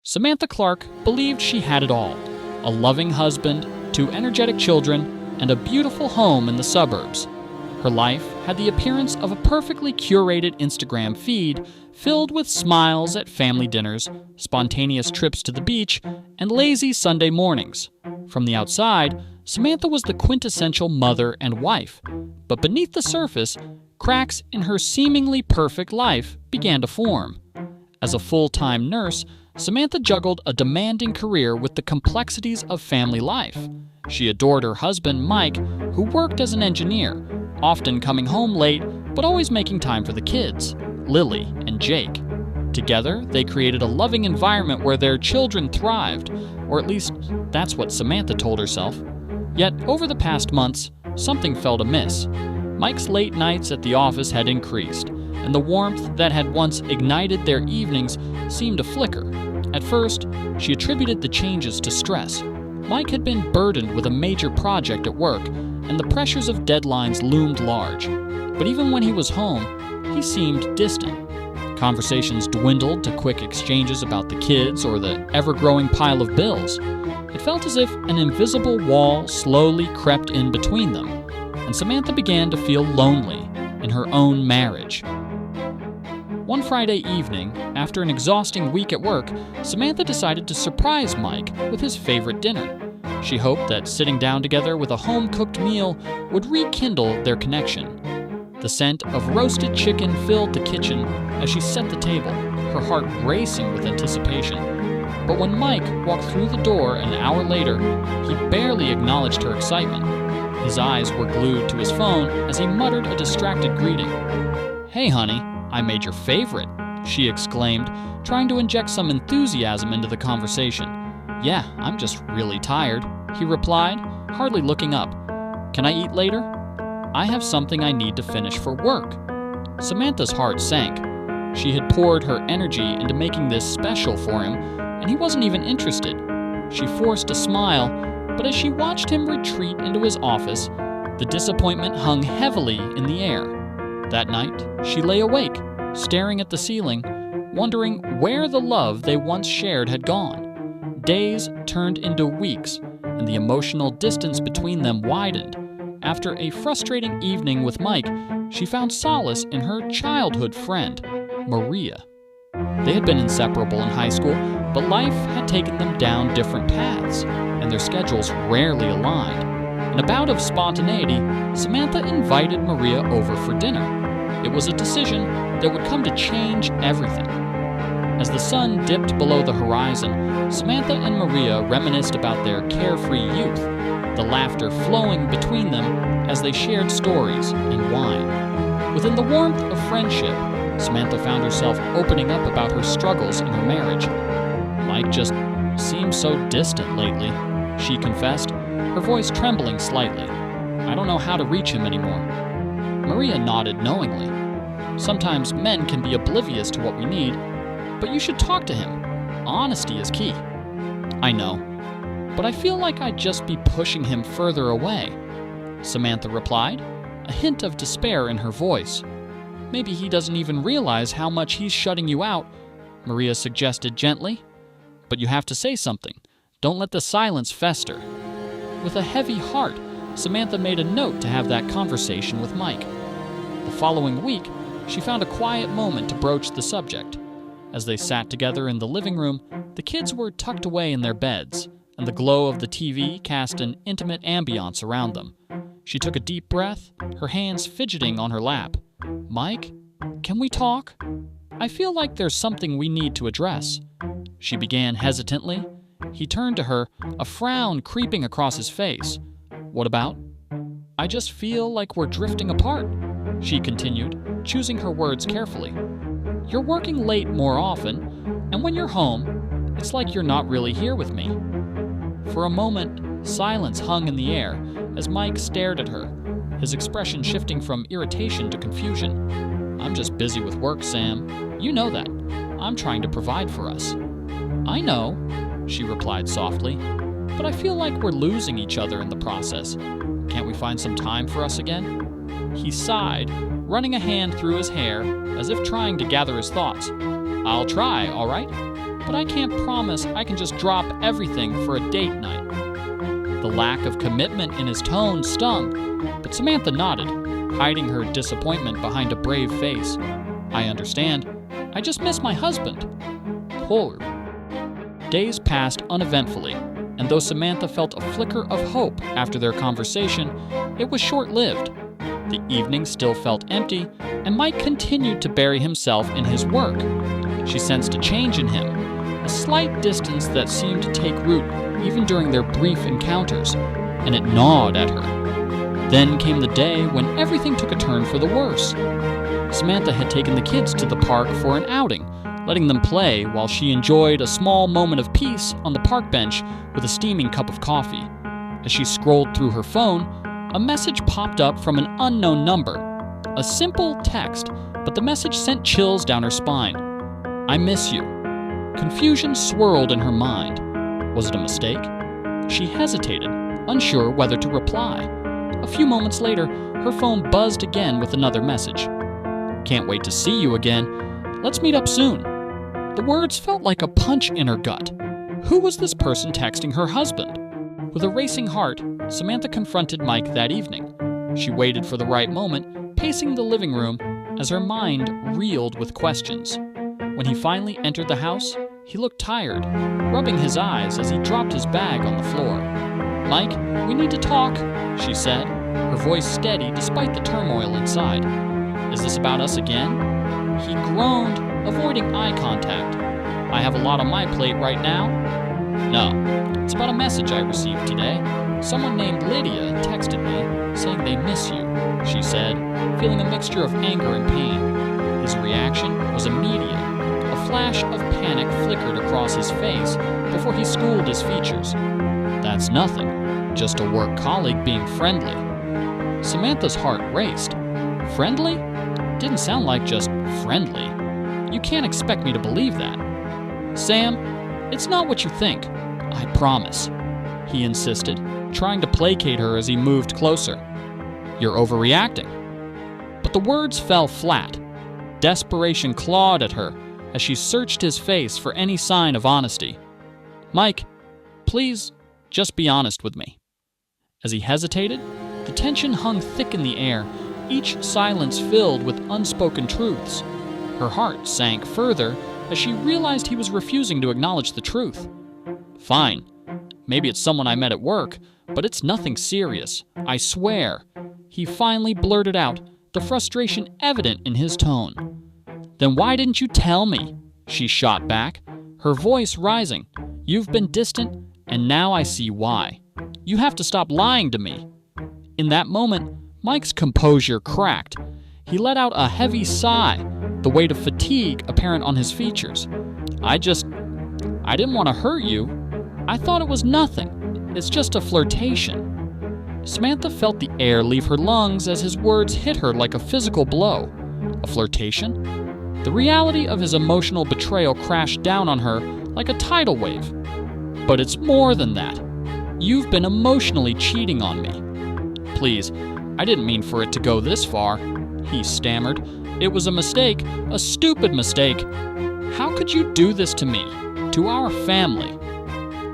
Samantha Clark believed she had it all: a loving husband, 2 energetic children, and a beautiful home in the suburbs. Her life had the appearance of a perfectly curated Instagram feed filled with smiles at family dinners, spontaneous trips to the beach, and lazy Sunday mornings. From the outside, Samantha was the quintessential mother and wife, but beneath the surface, cracks in her seemingly perfect life began to form. As a full-time nurse, Samantha juggled a demanding career with the complexities of family life. She adored her husband, Mike, who worked as an engineer, often coming home late, but always making time for the kids, Lily and Jake. Together, they created a loving environment where their children thrived, or at least that's what Samantha told herself. Yet, over the past months, something felt amiss. Mike's late nights at the office had increased, and the warmth that had once ignited their evenings seemed to flicker. At first, she attributed the changes to stress. Mike had been burdened with a major project at work, and the pressures of deadlines loomed large. But even when he was home, he seemed distant. Conversations dwindled to quick exchanges about the kids or the ever-growing pile of bills. It felt as if an invisible wall slowly crept in between them, and Samantha began to feel lonely in her own marriage. One Friday evening, after an exhausting week at work, Samantha decided to surprise Mike with his favorite dinner. She hoped that sitting down together with a home-cooked meal would rekindle their connection. The scent of roasted chicken filled the kitchen as she set the table, her heart racing with anticipation. But when Mike walked through the door an hour later, he barely acknowledged her excitement. His eyes were glued to his phone as he muttered a distracted greeting. "Hey, honey, I made your favorite," she exclaimed, trying to inject some enthusiasm into the conversation. "Yeah, I'm just really tired," he replied, hardly looking up. "Can I eat later? I have something I need to finish for work." Samantha's heart sank. She had poured her energy into making this special for him, and he wasn't even interested. She forced a smile, but as she watched him retreat into his office, the disappointment hung heavily in the air. That night, she lay awake, staring at the ceiling, wondering where the love they once shared had gone. Days turned into weeks, and the emotional distance between them widened. After a frustrating evening with Mike, she found solace in her childhood friend, Maria. They had been inseparable in high school, but life had taken them down different paths, and their schedules rarely aligned. In a bout of spontaneity, Samantha invited Maria over for dinner. It was a decision that would come to change everything. As the sun dipped below the horizon, Samantha and Maria reminisced about their carefree youth, the laughter flowing between them as they shared stories and wine. Within the warmth of friendship, Samantha found herself opening up about her struggles in her marriage. "Mike just seems so distant lately," she confessed, her voice trembling slightly. "I don't know how to reach him anymore." Maria nodded knowingly. "Sometimes men can be oblivious to what we need, but you should talk to him. Honesty is key." "I know, but I feel like I'd just be pushing him further away," Samantha replied, a hint of despair in her voice. "Maybe he doesn't even realize how much he's shutting you out," Maria suggested gently. "But you have to say something. Don't let the silence fester." With a heavy heart, Samantha made a note to have that conversation with Mike. The following week, she found a quiet moment to broach the subject. As they sat together in the living room, the kids were tucked away in their beds, and the glow of the TV cast an intimate ambiance around them. She took a deep breath, her hands fidgeting on her lap. "Mike, can we talk? I feel like there's something we need to address." She began hesitantly. He turned to her, a frown creeping across his face. "What about?" "I just feel like we're drifting apart," she continued, choosing her words carefully. "You're working late more often, and when you're home, it's like you're not really here with me." For a moment, silence hung in the air as Mike stared at her, his expression shifting from irritation to confusion. "I'm just busy with work, Sam. You know that. I'm trying to provide for us." "I know," she replied softly, "but I feel like we're losing each other in the process. Can't we find some time for us again?" He sighed, running a hand through his hair as if trying to gather his thoughts. "I'll try, all right?" but I can't promise I can just drop everything for a date night." The lack of commitment in his tone stung, but Samantha nodded, hiding her disappointment behind a brave face. "I understand. I just miss my husband." Poor. Days passed uneventfully, and though Samantha felt a flicker of hope after their conversation, it was short-lived. The evening still felt empty, and Mike continued to bury himself in his work. She sensed a change in him, a slight distance that seemed to take root even during their brief encounters, and it gnawed at her. Then came the day when everything took a turn for the worse. Samantha had taken the kids to the park for an outing, letting them play while she enjoyed a small moment of peace on the park bench with a steaming cup of coffee. As she scrolled through her phone, a message popped up from an unknown number. A simple text, but the message sent chills down her spine. "I miss you." Confusion swirled in her mind. Was it a mistake? She hesitated, unsure whether to reply. A few moments later, her phone buzzed again with another message. "Can't wait to see you again. Let's meet up soon." The words felt like a punch in her gut. Who was this person texting her husband? With a racing heart, Samantha confronted Mike that evening. She waited for the right moment, pacing the living room as her mind reeled with questions. When he finally entered the house, he looked tired, rubbing his eyes as he dropped his bag on the floor. "Mike, we need to talk," she said, her voice steady despite the turmoil inside. "Is this about us again?" He groaned, avoiding eye contact. "I have a lot on my plate right now." "No, it's about a message I received today. Someone named Lydia texted me saying they miss you," she said, feeling a mixture of anger and pain. His reaction was immediate. A flash of panic flickered across his face before he schooled his features. "That's nothing, just a work colleague being friendly." Samantha's heart raced. Friendly? Didn't sound like just friendly. "You can't expect me to believe that." "Sam, it's not what you think. I promise," he insisted, trying to placate her as he moved closer. "You're overreacting." But the words fell flat. Desperation clawed at her as she searched his face for any sign of honesty. "Mike, please, just be honest with me." As he hesitated, the tension hung thick in the air, each silence filled with unspoken truths. Her heart sank further as she realized he was refusing to acknowledge the truth. "Fine. Maybe it's someone I met at work, but it's nothing serious. I swear." He finally blurted out, the frustration evident in his tone. "Then why didn't you tell me?" she shot back, her voice rising. "You've been distant, and now I see why. You have to stop lying to me." In that moment, Mike's composure cracked. He let out a heavy sigh, the weight of fatigue apparent on his features. I didn't want to hurt you. I thought it was nothing. It's just a flirtation." Samantha felt the air leave her lungs as his words hit her like a physical blow. A flirtation? The reality of his emotional betrayal crashed down on her like a tidal wave. "But it's more than that. You've been emotionally cheating on me." "Please, I didn't mean for it to go this far," he stammered. "It was a mistake, a stupid mistake. How could you do this to me, to our family?"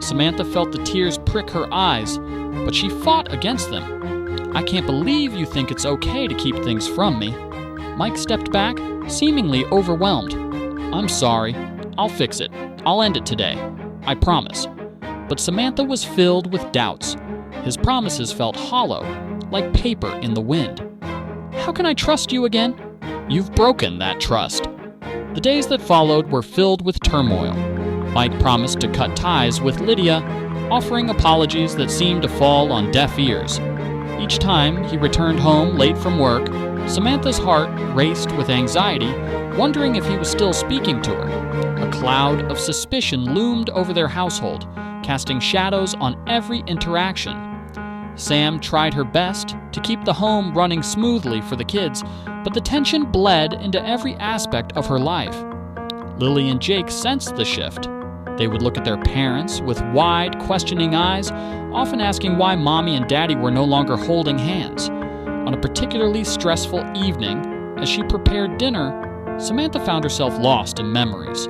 Samantha felt the tears prick her eyes, but she fought against them. "I can't believe you think it's okay to keep things from me." Mike stepped back, seemingly overwhelmed. "I'm sorry. I'll fix it. I'll end it today. I promise." But Samantha was filled with doubts. His promises felt hollow, like paper in the wind. "How can I trust you again?" "You've broken that trust." The days that followed were filled with turmoil. Mike promised to cut ties with Lydia, offering apologies that seemed to fall on deaf ears. Each time he returned home late from work, Samantha's heart raced with anxiety, wondering if he was still speaking to her. A cloud of suspicion loomed over their household, casting shadows on every interaction. Sam tried her best to keep the home running smoothly for the kids, but the tension bled into every aspect of her life. Lily and Jake sensed the shift. They would look at their parents with wide, questioning eyes, often asking why Mommy and Daddy were no longer holding hands. On a particularly stressful evening, as she prepared dinner, Samantha found herself lost in memories.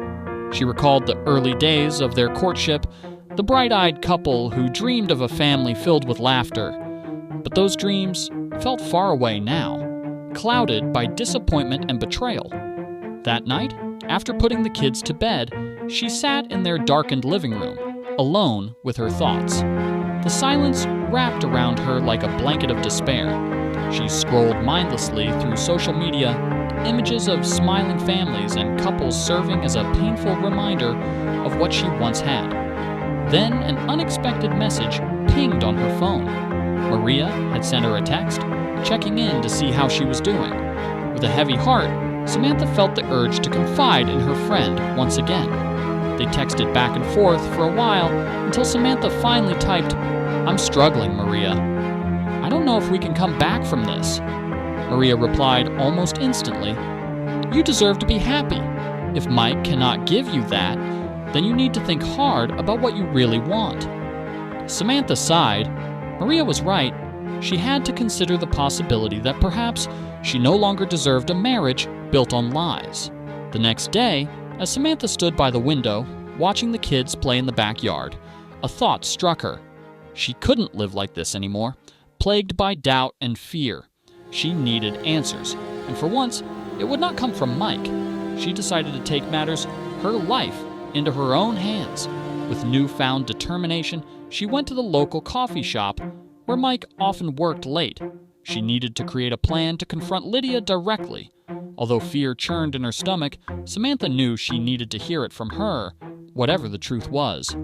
She recalled the early days of their courtship, the bright-eyed couple who dreamed of a family filled with laughter. But those dreams felt far away now, clouded by disappointment and betrayal. That night, after putting the kids to bed, she sat in their darkened living room, alone with her thoughts. The silence wrapped around her like a blanket of despair. She scrolled mindlessly through social media, images of smiling families and couples serving as a painful reminder of what she once had. Then an unexpected message pinged on her phone. Maria had sent her a text, checking in to see how she was doing. With a heavy heart, Samantha felt the urge to confide in her friend once again. They texted back and forth for a while until Samantha finally typed, "I'm struggling, Maria. I don't know if we can come back from this." Maria replied almost instantly, "You deserve to be happy. If Mike cannot give you that, then you need to think hard about what you really want." Samantha sighed. Maria was right. She had to consider the possibility that perhaps she no longer deserved a marriage built on lies. The next day, as Samantha stood by the window, watching the kids play in the backyard, a thought struck her. She couldn't live like this anymore, plagued by doubt and fear. She needed answers, and for once, it would not come from Mike. She decided to take matters, her life, into her own hands. With newfound determination, she went to the local coffee shop where Mike often worked late. She needed to create a plan to confront Lydia directly. Although fear churned in her stomach, Samantha knew she needed to hear it from her, whatever the truth was.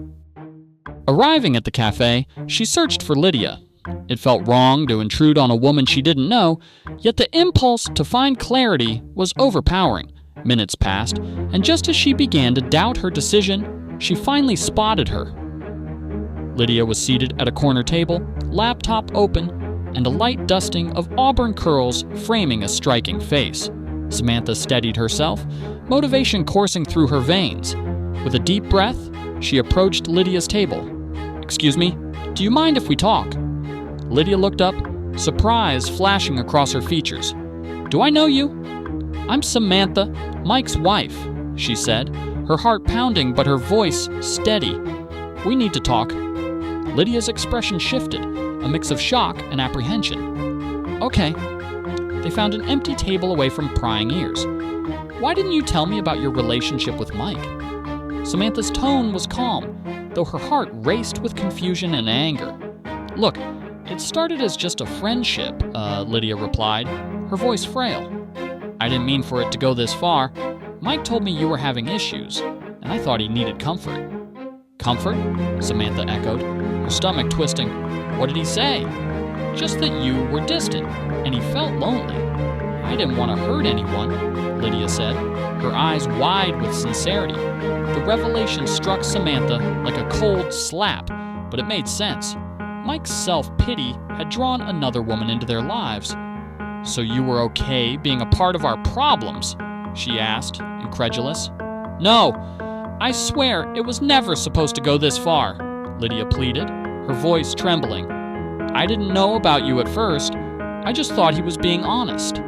Arriving at the cafe, she searched for Lydia. It felt wrong to intrude on a woman she didn't know, yet the impulse to find clarity was overpowering. Minutes passed, and just as she began to doubt her decision, she finally spotted her. Lydia was seated at a corner table, laptop open, and a light dusting of auburn curls framing a striking face. Samantha steadied herself, motivation coursing through her veins. With a deep breath, she approached Lydia's table. "Excuse me, do you mind if we talk?" Lydia looked up, surprise flashing across her features. "Do I know you?" "I'm Samantha, Mike's wife," she said, her heart pounding but her voice steady. "We need to talk." Lydia's expression shifted, a mix of shock and apprehension. "Okay." They found an empty table away from prying ears. "Why didn't you tell me about your relationship with Mike?" Samantha's tone was calm, though her heart raced with confusion and anger. "Look, it started as just a friendship," Lydia replied, her voice frail. "I didn't mean for it to go this far. Mike told me you were having issues, and I thought he needed comfort." "Comfort?" Samantha echoed, her stomach twisting. "What did he say?" "Just that you were distant, and he felt lonely." "I didn't want to hurt anyone," Lydia said, her eyes wide with sincerity. The revelation struck Samantha like a cold slap, but it made sense. Mike's self-pity had drawn another woman into their lives. "So you were okay being a part of our problems?" she asked, incredulous. "No, I swear it was never supposed to go this far," Lydia pleaded, her voice trembling. "I didn't know about you at first. I just thought he was being honest."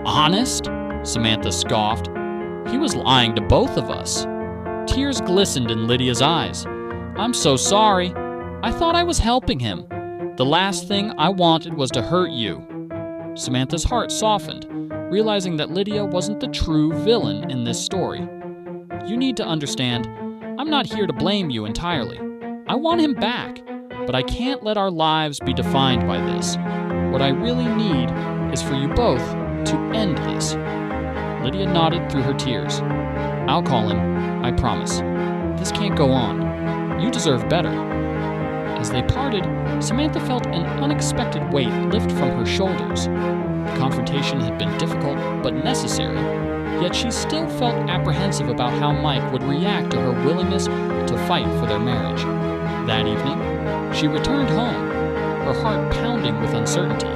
"Honest?" Samantha scoffed. "He was lying to both of us." Tears glistened in Lydia's eyes. "I'm so sorry. I thought I was helping him. The last thing I wanted was to hurt you." Samantha's heart softened, realizing that Lydia wasn't the true villain in this story. "You need to understand, I'm not here to blame you entirely. I want him back, but I can't let our lives be defined by this. What I really need is for you both to end this." Lydia nodded through her tears. "I'll call him, I promise. This can't go on. You deserve better." As they parted, Samantha felt an unexpected weight lift from her shoulders. The confrontation had been difficult but necessary, yet she still felt apprehensive about how Mike would react to her willingness to fight for their marriage. That evening, she returned home, her heart pounding with uncertainty.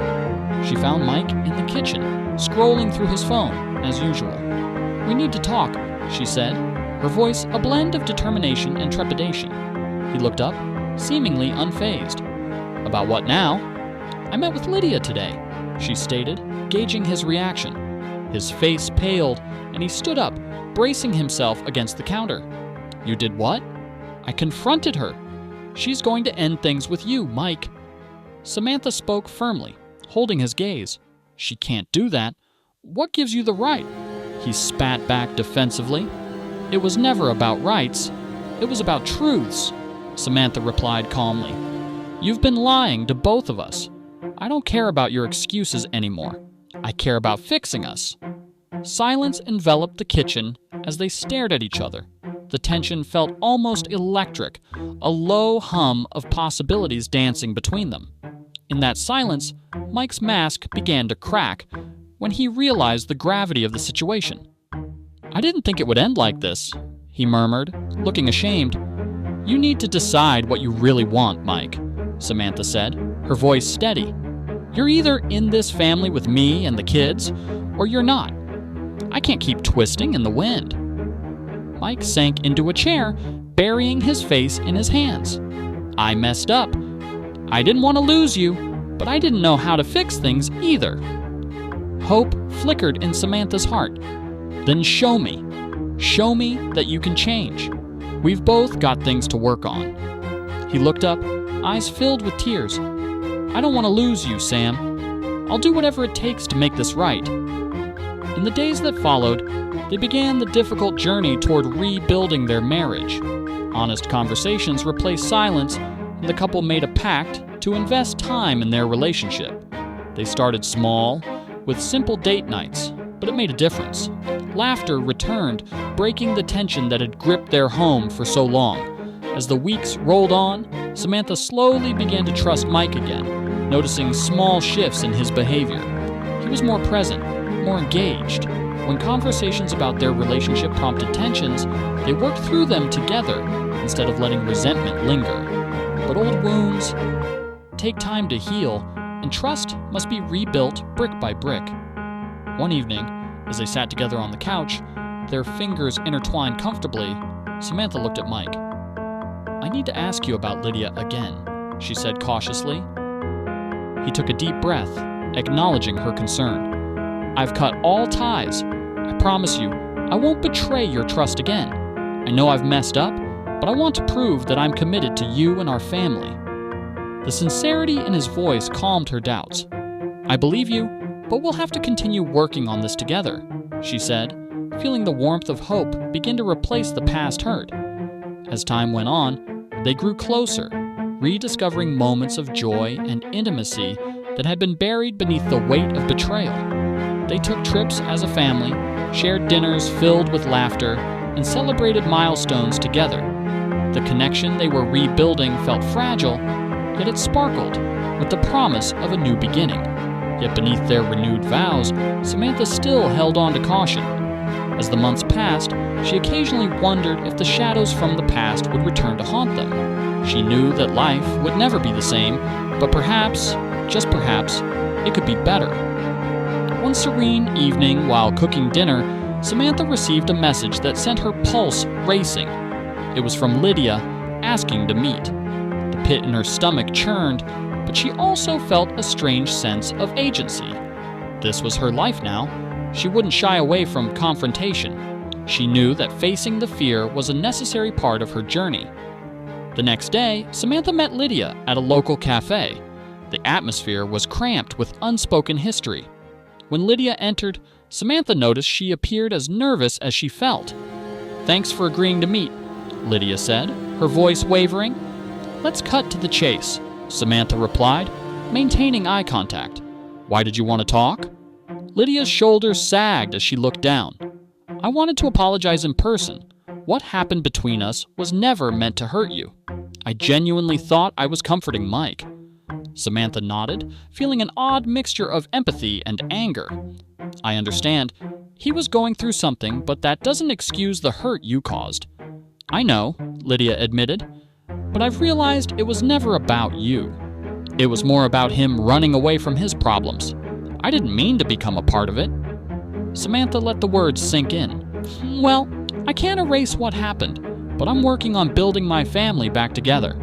She found Mike in the kitchen, scrolling through his phone, as usual. "We need to talk," she said, her voice a blend of determination and trepidation. He looked up, seemingly unfazed. "About what now?" "I met with Lydia today," she stated, gauging his reaction. His face paled, and he stood up, bracing himself against the counter. You did what? I confronted her. She's going to end things with you, Mike. Samantha spoke firmly, holding his gaze. She can't do that. What gives you the right? He spat back defensively. It was never about rights. It was about truths, Samantha replied calmly. You've been lying to both of us. I don't care about your excuses anymore. I care about fixing us. Silence enveloped the kitchen as they stared at each other. The tension felt almost electric, a low hum of possibilities dancing between them. In that silence, Mike's mask began to crack when he realized the gravity of the situation. I didn't think it would end like this, he murmured, looking ashamed. You need to decide what you really want, Mike, Samantha said, her voice steady. You're either in this family with me and the kids, or you're not. I can't keep twisting in the wind. Mike sank into a chair, burying his face in his hands. I messed up. I didn't want to lose you, but I didn't know how to fix things either. Hope flickered in Samantha's heart. Then show me. Show me that you can change. We've both got things to work on. He looked up, eyes filled with tears. I don't want to lose you, Sam. I'll do whatever it takes to make this right. In the days that followed, they began the difficult journey toward rebuilding their marriage. Honest conversations replaced silence, and the couple made a pact to invest time in their relationship. They started small, with simple date nights, but it made a difference. Laughter returned, breaking the tension that had gripped their home for so long. As the weeks rolled on, Samantha slowly began to trust Mike again, noticing small shifts in his behavior. He was more present, more engaged. When conversations about their relationship prompted tensions, they worked through them together instead of letting resentment linger. But old wounds take time to heal, and trust must be rebuilt brick by brick. One evening, as they sat together on the couch, their fingers intertwined comfortably, Samantha looked at Mike. I need to ask you about Lydia again, she said cautiously. He took a deep breath, acknowledging her concern. I've cut all ties. I promise you, I won't betray your trust again. I know I've messed up, but I want to prove that I'm committed to you and our family. The sincerity in his voice calmed her doubts. I believe you, but we'll have to continue working on this together, she said, feeling the warmth of hope begin to replace the past hurt. As time went on, they grew closer, rediscovering moments of joy and intimacy that had been buried beneath the weight of betrayal. They took trips as a family, shared dinners filled with laughter, and celebrated milestones together. The connection they were rebuilding felt fragile, yet it sparkled with the promise of a new beginning. Yet beneath their renewed vows, Samantha still held on to caution. As the months passed, she occasionally wondered if the shadows from the past would return to haunt them. She knew that life would never be the same, but perhaps, just perhaps, it could be better. One serene evening while cooking dinner, Samantha received a message that sent her pulse racing. It was from Lydia, asking to meet. The pit in her stomach churned, but she also felt a strange sense of agency. This was her life now. She wouldn't shy away from confrontation. She knew that facing the fear was a necessary part of her journey. The next day, Samantha met Lydia at a local cafe. The atmosphere was cramped with unspoken history. When Lydia entered, Samantha noticed she appeared as nervous as she felt. Thanks for agreeing to meet, Lydia said, her voice wavering. Let's cut to the chase, Samantha replied, maintaining eye contact. Why did you want to talk? Lydia's shoulders sagged as she looked down. I wanted to apologize in person. What happened between us was never meant to hurt you. I genuinely thought I was comforting Mike. Samantha nodded, feeling an odd mixture of empathy and anger. I understand. He was going through something, but that doesn't excuse the hurt you caused. I know, Lydia admitted, but I've realized it was never about you. It was more about him running away from his problems. I didn't mean to become a part of it. Samantha let the words sink in. Well, I can't erase what happened, but I'm working on building my family back together,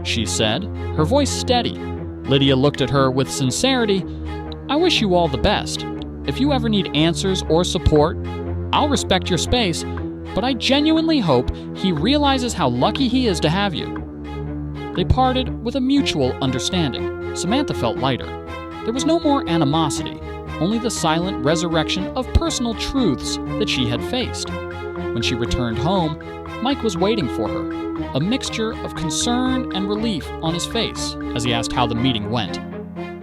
she said, her voice steady. Lydia looked at her with sincerity. I wish you all the best. If you ever need answers or support, I'll respect your space, but I genuinely hope he realizes how lucky he is to have you." They parted with a mutual understanding. Samantha felt lighter. There was no more animosity, only the silent resurrection of personal truths that she had faced. When she returned home, Mike was waiting for her, a mixture of concern and relief on his face as he asked how the meeting went.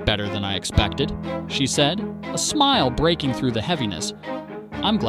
"Better than I expected," she said, a smile breaking through the heaviness. "I'm glad